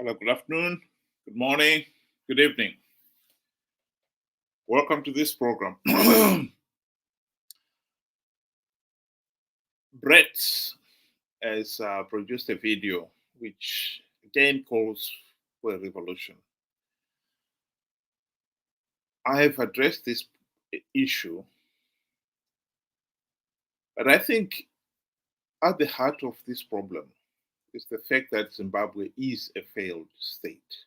Hello, good afternoon, good morning, good evening. Welcome to this program. Brett has produced a video which again calls for a revolution. I have addressed this issue, but I think at the heart of this problem is the fact that Zimbabwe is a failed state.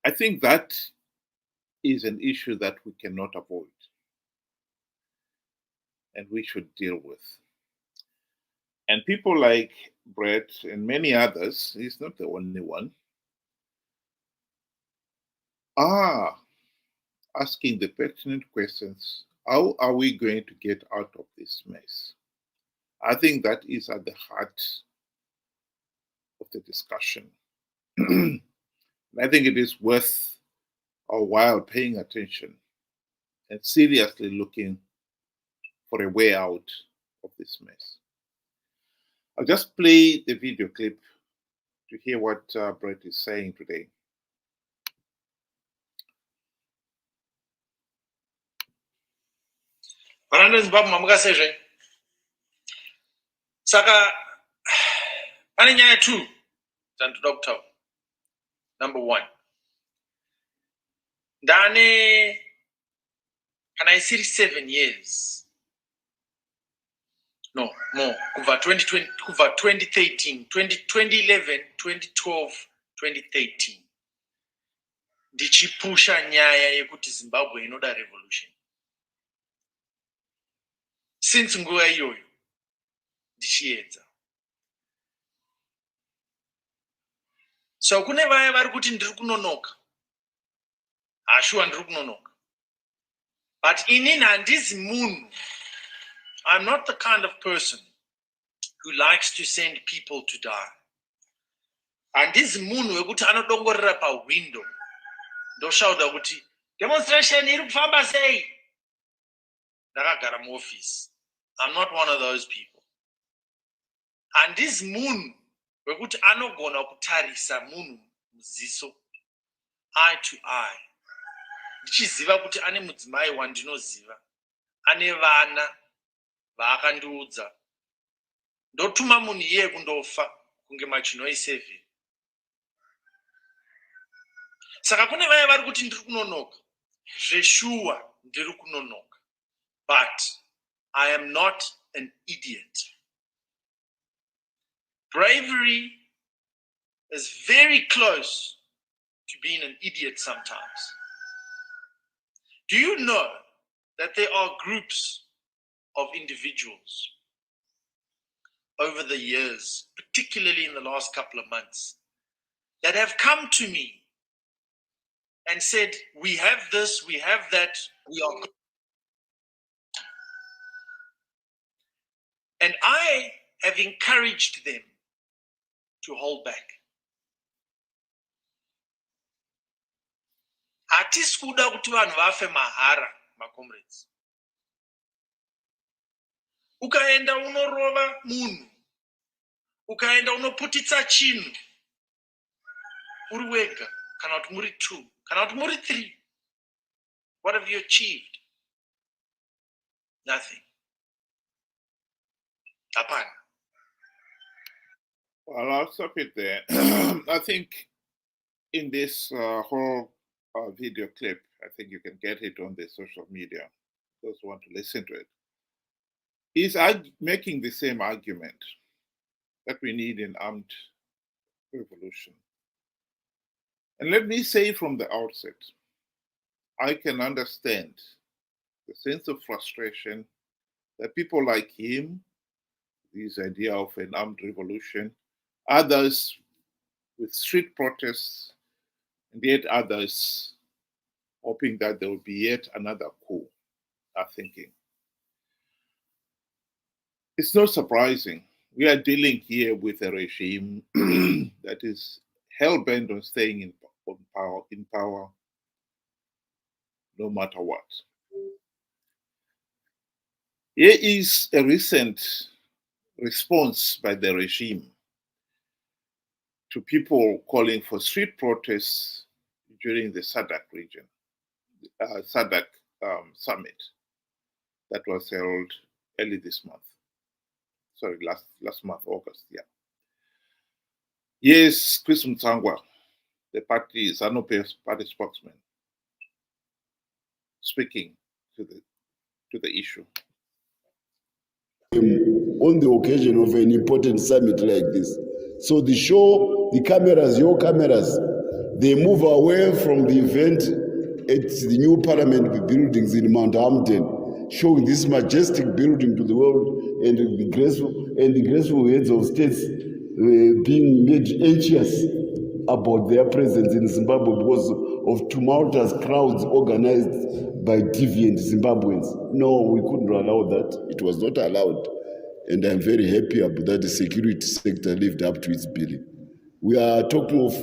I think that is an issue that we cannot avoid and we should deal with. And people like Brett and many others, he's not the only one, are asking the pertinent questions. How are we going to get out of this mess? I think that is at the heart of the discussion. I think it is worth our while paying attention and seriously looking for a way out of this mess. I'll just play the video clip to hear what Brett is saying today. Zimbabwe mamukasezve saka pane nyaya 2 dzandoda kutaura. Number 1, ndane kana isiri 7 years no more kubva 2013 2011 2012 2013 ndichipusha nyaya yekuti Zimbabwe inoda revolution. Since nguva iyoyo ndichiedza. So kune vaya vari kuti ndiri kunonoka. Ashuwa ndiri kunonoka. But inini handizi munhu. I'm not the kind of person who likes to send people to die. Handizi munhu wekuti anodongorera pawindow ndoshauda kuti demonstration iri kufamba sei. Ndakagara muoffice. I'm not one of those people. Handizi munhu wekuti anogona kutarisa munhu muziso eye to eye. Ndichiziva kuti ane mudzimai wandinoziva, ane vana vaakandiudza. Ndotuma munhu iye kundofa kunge machinoi 7. Saka kune vaya vari kuti ndiri kunonoka. Zveshuwa ndiri kunonoka. But I am not an idiot. Bravery is very close to being an idiot sometimes. Do you know that there are groups of individuals over the years, particularly in the last couple of months, that have come to me and said, we have this, we have that, we are. And I have encouraged them to hold back. Hatisi kuda kuti vanhu vafe mahara, my comrades. Ukaenda unorova munhu, ukaenda unoputitsa chinhu, uri wega, kana kuti muri 2, kana kuti muri 3. What have you achieved? Nothing. Hapana. Well, I'll stop it there. I think in this whole video clip, I think you can get it on the social media, those who want to listen to it. He's making the same argument that we need an armed revolution. And let me say from the outset, I can understand the sense of frustration that people like him, this idea of an armed revolution, others with street protests, and yet others hoping that there will be yet another coup, are thinking. It's not surprising. We are dealing here with a regime that is hell-bent on staying in power no matter what. Here is a recent response by the regime to people calling for street protests during the SADC region, SADC summit that was held early this month. Sorry, last month, August, yeah. Yes, Chris Mnangagwa, the party, Zanu PF party spokesman, speaking to the issue. On the occasion of an important summit like this. So the cameras, your cameras, they move away from the event at the new parliament buildings in Mount Hampton, showing this majestic building to the world and the graceful heads of states being made anxious about their presence in Zimbabwe because of tumultuous crowds organized by deviant Zimbabweans. No, we couldn't allow that. It was not allowed. And I'm very happy about that the security sector lived up to its billing. We are talking of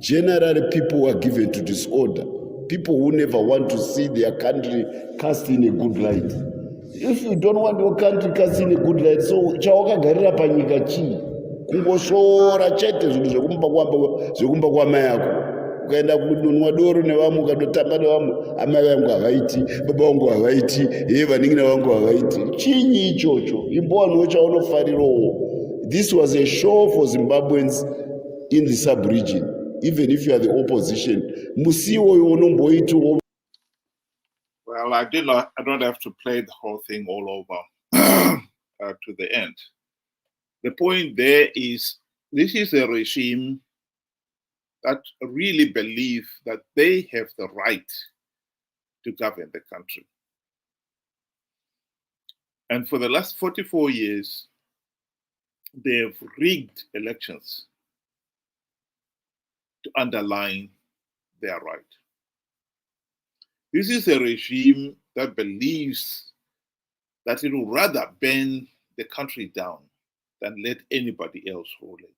generally people who are given to disorder, people who never want to see their country cast in a good light. If you don't want your country cast in a good light, so chawakagarira panyika chii? Kungosvora chete zvinhu zvekumba kwamai yako. Ukaenda kudonwa doro nevamwe ukandotamba nevamwe, amai vangu havaiti, baba vangu havaiti, vaning'ina vangu havaiti. Chinyi ichocho? Imbowanwo chaunofarirawo. This was a show for Zimbabweans in the sub-region. Even if you are the opposition, musiwo unomboitiwo. Well, I don't have to play the whole thing all over to the end. The point there is, this is a regime that really believe that they have the right to govern the country. And for the last 44 years, they have rigged elections to underline their right. This is a regime that believes that it would rather burn the country down than let anybody else rule it.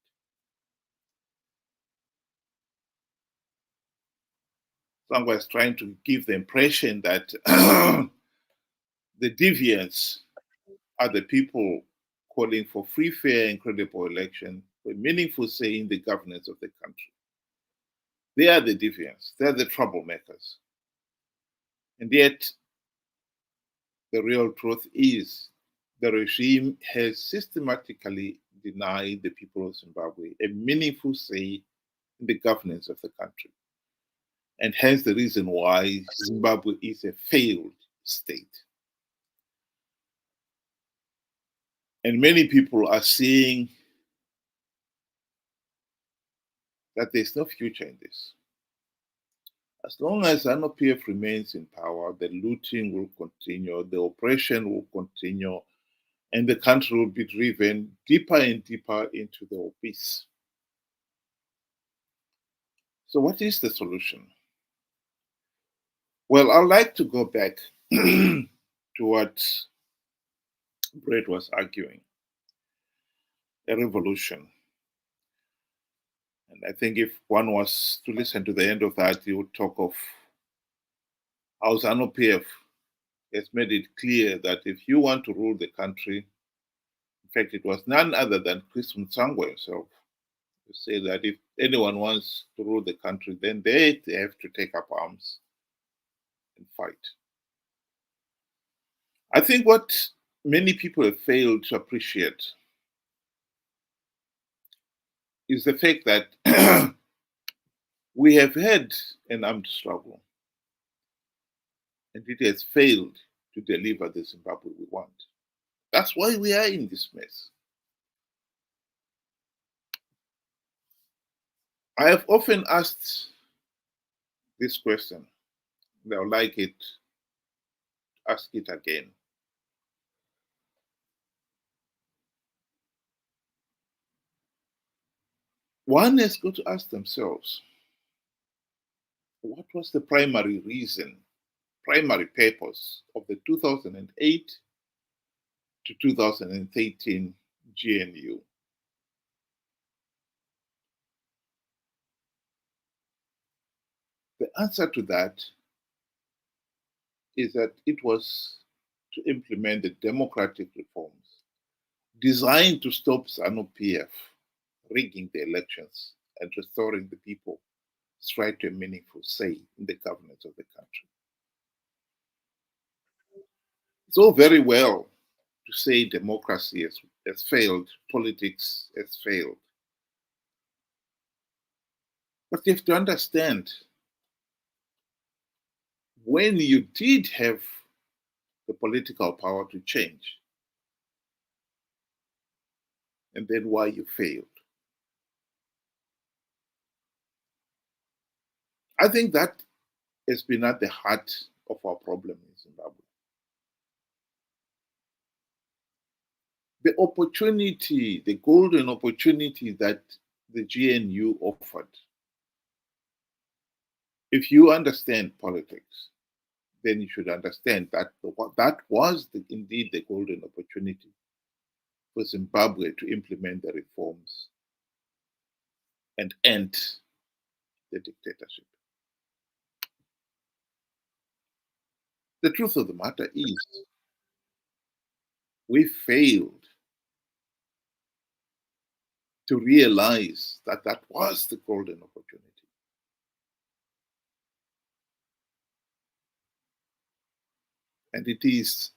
Someone is trying to give the impression that the deviants are the people calling for free, fair, and credible election with meaningful say in the governance of the country. They are the deviants. They are the troublemakers. And yet, the real truth is the regime has systematically denied the people of Zimbabwe a meaningful say in the governance of the country. And hence the reason why Zimbabwe is a failed state. And many people are saying that there's no future in this. As long as Zanu PF remains in power, the looting will continue, the oppression will continue, and the country will be driven deeper and deeper into the abyss. So what is the solution? Well, I'd like to go back to what Brett was arguing, a revolution. And I think if one was to listen to the end of that, he would talk of how Zanu PF has made it clear that if you want to rule the country, in fact, it was none other than Chris Mnangagwa himself to say that if anyone wants to rule the country, then they have to take up arms and fight. I think what many people have failed to appreciate is the fact that we have had an armed struggle and it has failed to deliver the Zimbabwe we want. That's why we are in this mess. I have often asked this question, and I would like to ask it again. One has got to ask themselves, what was the primary reason, primary purpose of the 2008 to 2013 GNU? The answer to that is that it was to implement the democratic reforms designed to stop Zanu PF rigging the elections and restoring the people's right to a meaningful say in the governance of the country. It's all very well to say democracy has failed, politics has failed. But you have to understand, when you did have the political power to change, and then why you failed. I think that has been at the heart of our problem in Zimbabwe. The opportunity, the golden opportunity that the GNU offered, if you understand politics, then you should understand that that was indeed the golden opportunity for Zimbabwe to implement the reforms and end the dictatorship. The truth of the matter is, we failed to realize that that was the golden opportunity. And it is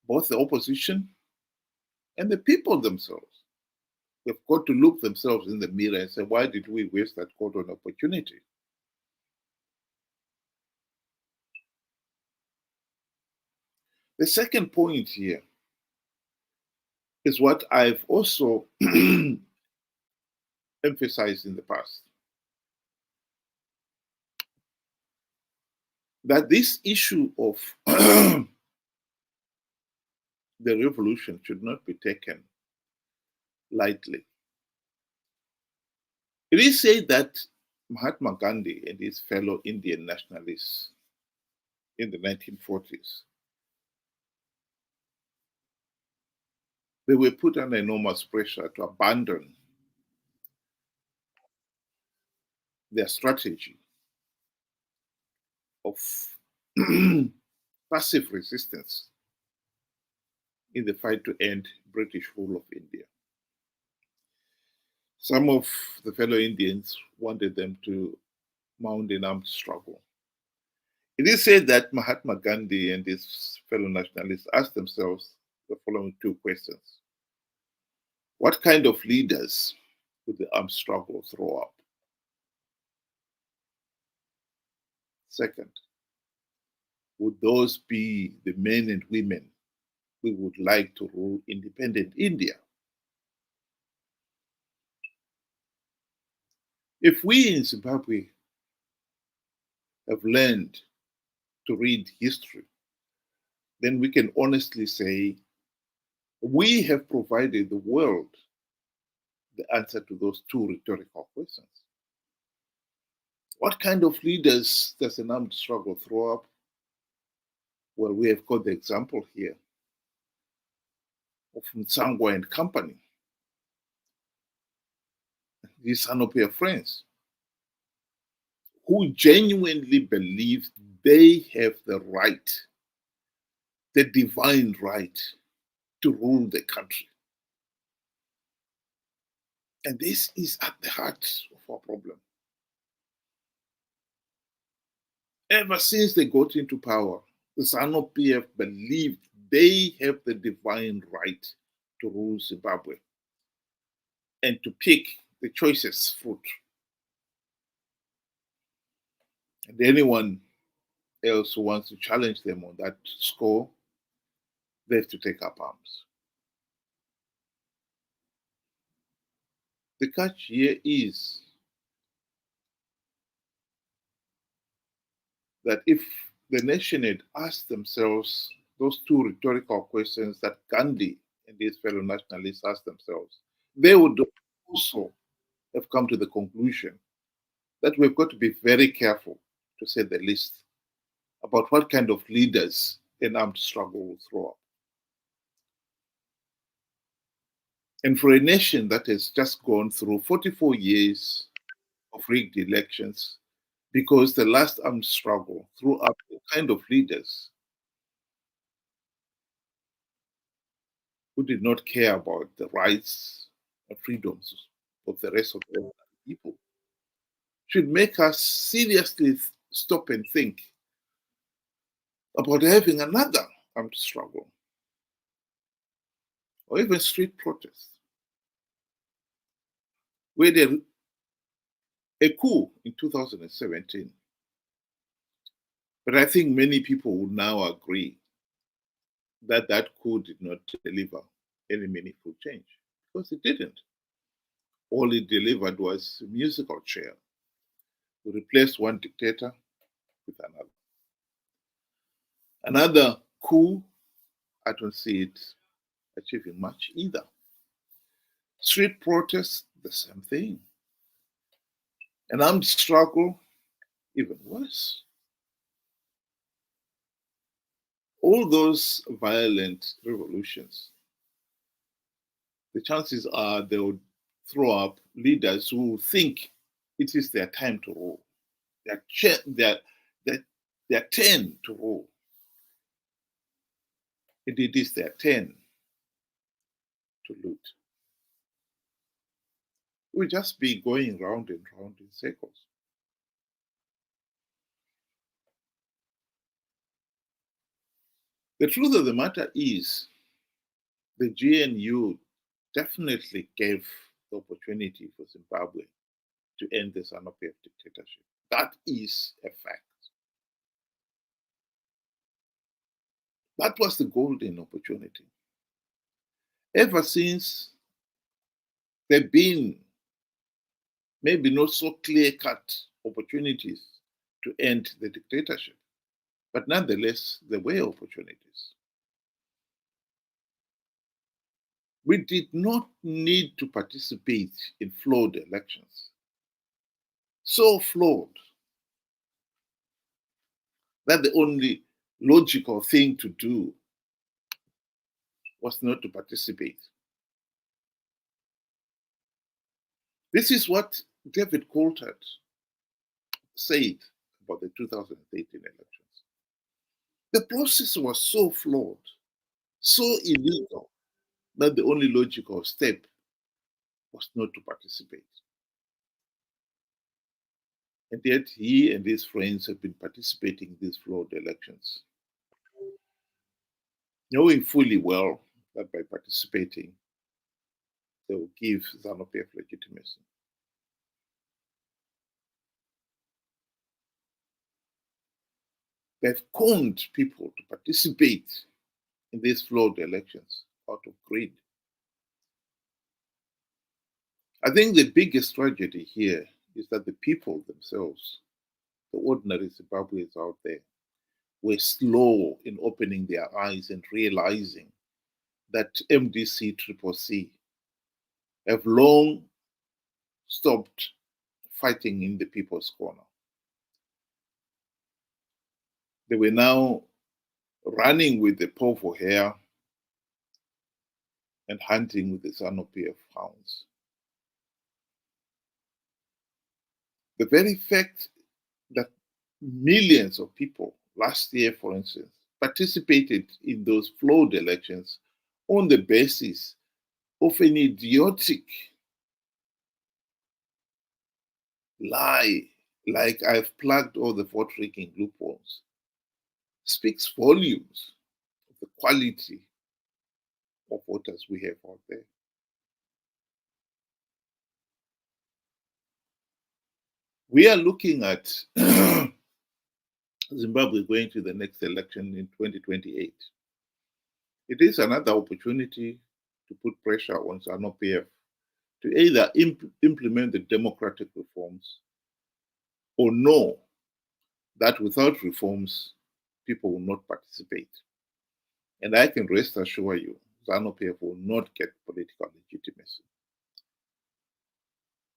both the opposition and the people themselves. They've got to look themselves in the mirror and say, why did we waste that golden opportunity? The second point here is what I've also emphasized in the past, that this issue of the revolution should not be taken lightly. It is said that Mahatma Gandhi and his fellow Indian nationalists in the 1940s, they were put under enormous pressure to abandon their strategy of passive resistance in the fight to end British rule of India. Some of the fellow Indians wanted them to mount an armed struggle. It is said that Mahatma Gandhi and his fellow nationalists asked themselves the following two questions. What kind of leaders would the armed struggle throw up? Second, would those be the men and women we would like to rule independent India? If we in Zimbabwe have learned to read history, then we can honestly say we have provided the world the answer to those two rhetorical questions. What kind of leaders does an armed struggle throw up? Well, we have got the example here of Mnangagwa and company, these Zanu PF friends, who genuinely believe they have the right, the divine right, to rule the country. And this is at the heart of our problem. Ever since they got into power, the Zanu PF believed they have the divine right to rule Zimbabwe and to pick the choicest fruit. And anyone else who wants to challenge them on that score, they have to take up arms. The catch here is that if the nation had asked themselves those two rhetorical questions that Gandhi and his fellow nationalists asked themselves, they would also have come to the conclusion that we've got to be very careful, to say the least, about what kind of leaders an armed struggle will throw up. And for a nation that has just gone through 44 years of rigged elections, because the last armed struggle threw up the kind of leaders who did not care about the rights and freedoms of the rest of them, people should make us seriously stop and think about having another armed struggle or even street protests. We had a coup in 2017, but I think many people would now agree that that coup did not deliver any meaningful change, because it didn't. All it delivered was a musical chair. We replaced one dictator with another. Another coup, I don't see it achieving much either. Street protests, the same thing. An armed struggle, even worse. All those violent revolutions, the chances are they would throw up leaders who think it is their time to rule. They're 10 to rule. And it is their 10 to loot. We'll just be going round and round in circles. The truth of the matter is, the GNU definitely gave the opportunity for Zimbabwe to end the Zanu PF dictatorship. That is a fact. That was the golden opportunity. Ever since, there have been maybe not so clear-cut opportunities to end the dictatorship, but nonetheless, there were opportunities. We did not need to participate in flawed elections. So flawed that the only logical thing to do was not to participate. This is what David Coulthard said about the 2018 elections. The process was so flawed, so illegal, that the only logical step was not to participate. And yet he and his friends have been participating in these flawed elections, knowing fully well that by participating, they will give Zanu PF legitimacy. They've conned people to participate in these flawed elections out of greed. I think the biggest tragedy here is that the people themselves, the ordinary Zimbabweans out there, were slow in opening their eyes and realizing that MDC CCC have long stopped fighting in the people's corner. They were now running with the powerful hair and hunting with the Zanu PF hounds. The very fact that millions of people last year, for instance, participated in those flawed elections on the basis of an idiotic lie, like I've plugged all the vote rigging loopholes, speaks volumes of the quality of voters we have out there. We are looking at Zimbabwe going to the next election in 2028. It is another opportunity to put pressure on Zanu PF to either implement the democratic reforms or know that without reforms, people will not participate. And I can rest assure you, Zanu PF will not get political legitimacy.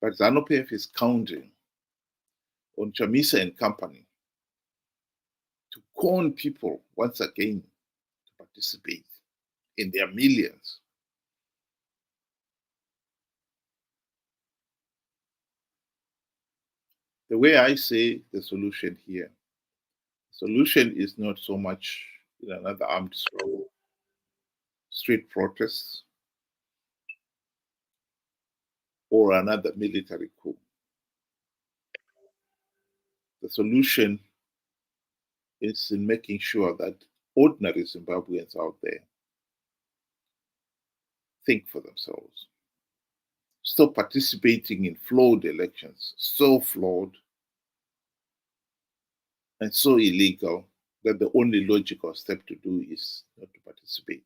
But Zanu PF is counting on Chamisa and company to con people once again to participate in their millions. The way I say the solution here, the solution is not so much in another armed struggle, street protests, or another military coup. The solution is in making sure that ordinary Zimbabweans out there think for themselves. Stop participating in flawed elections, so flawed and so illegal that the only logical step to do is not to participate.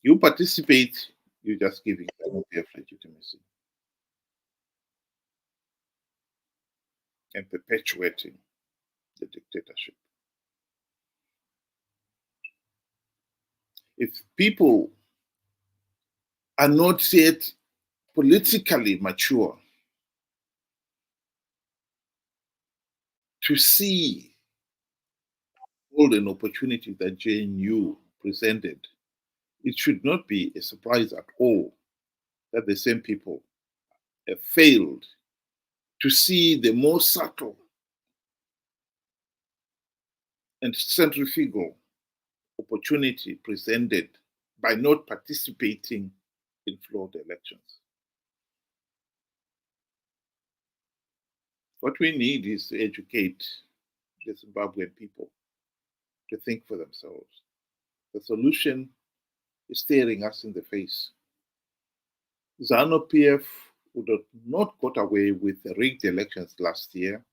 You participate, you're just giving Zanu PF legitimacy and perpetuating the dictatorship. If people are not yet politically mature to see all an opportunity that JNU presented, it should not be a surprise at all that the same people have failed to see the more subtle and centrifugal opportunity presented by not participating in flawed elections. What we need is to educate the Zimbabwean people to think for themselves. The solution is staring us in the face. Zanu PF would have not got away with the rigged elections last year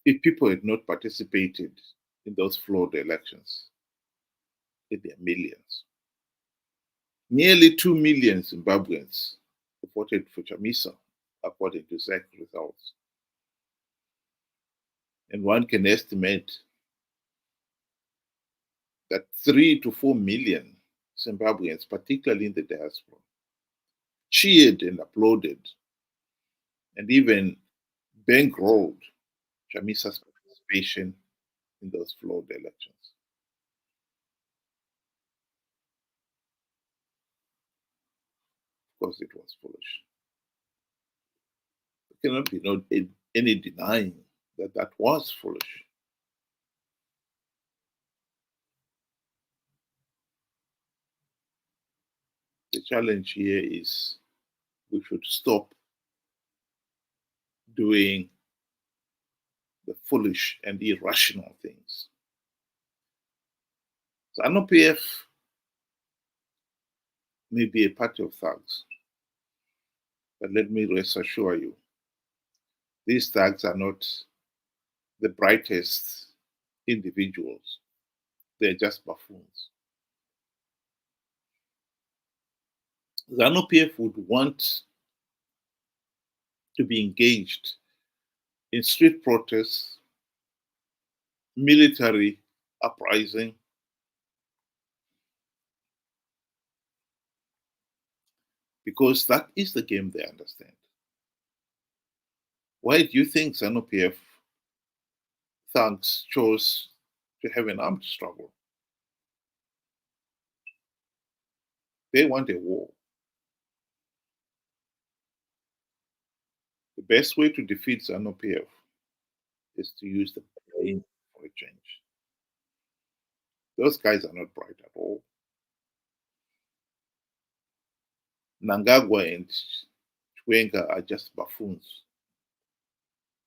if people had not participated in those flawed elections in their millions. Nearly 2 million Zimbabweans voted for Chamisa, according to ZEC results. And one can estimate that 3 to 4 million Zimbabweans, particularly in the diaspora, cheered and applauded and even bankrolled Chamisa's participation in those flawed elections. Of course, it was foolish. There cannot be any denying that that was foolish. The challenge here is we should stop doing the foolish and irrational things. Zanu PF may be a party of thugs, but let me rest assure you, these thugs are not the brightest individuals. They're just buffoons. Zanu PF would want to be engaged in street protests, military uprising, because that is the game they understand. Why do you think Zanu PF thugs chose to have an armed struggle? They want a war. The best way to defeat Zanu PF is to use the brain for a change. Those guys are not bright at all. Mnangagwa and Chwenga are just buffoons.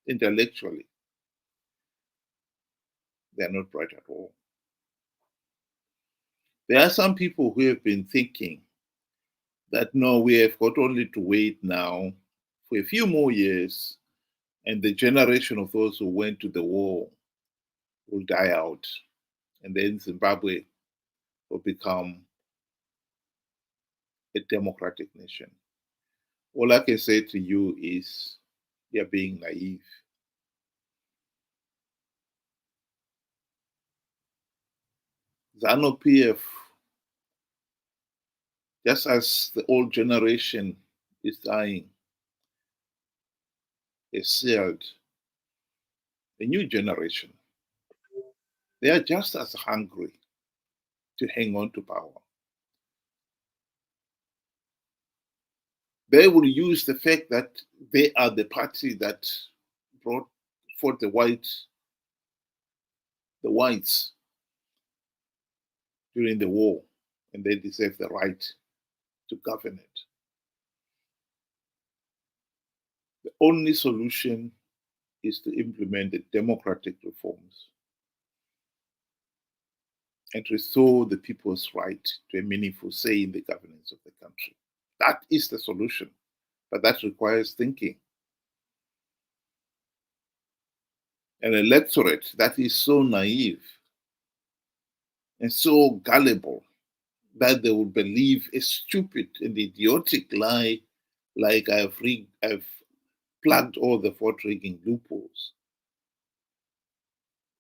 Intellectually, they are not bright at all. There are some people who have been thinking that no, we have got only to wait now for a few more years and the generation of those who went to the war will die out and then Zimbabwe will become a democratic nation. All I can say to you is you're being naive. Zanu PF, just as the old generation is dying, is sealed a new generation. They are just as hungry to hang on to power. They will use the fact that they are the party that brought forth the whites during the war, and they deserve the right to govern it. The only solution is to implement the democratic reforms and restore the people's right to a meaningful say in the governance of the country. That is the solution, but that requires thinking. An electorate that is so naive and so gullible that they will believe a stupid and idiotic lie like I've plugged all the vote rigging loopholes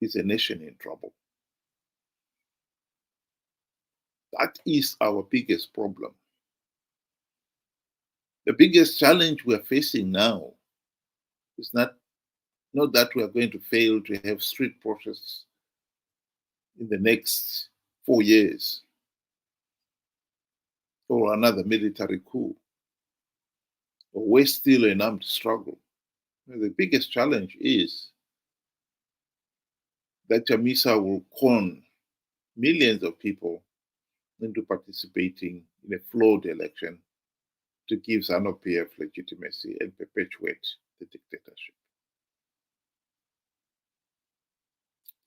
is a nation in trouble. That is our biggest problem. The biggest challenge we are facing now is not that we are going to fail to have street protests in the next 4 years or another military coup or waste still an armed struggle. The biggest challenge is that Chamisa will con millions of people into participating in a flawed election to give Zanu PF legitimacy and perpetuate the dictatorship.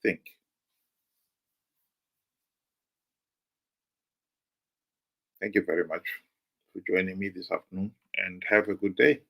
Think. Thank you very much for joining me this afternoon, and have a good day.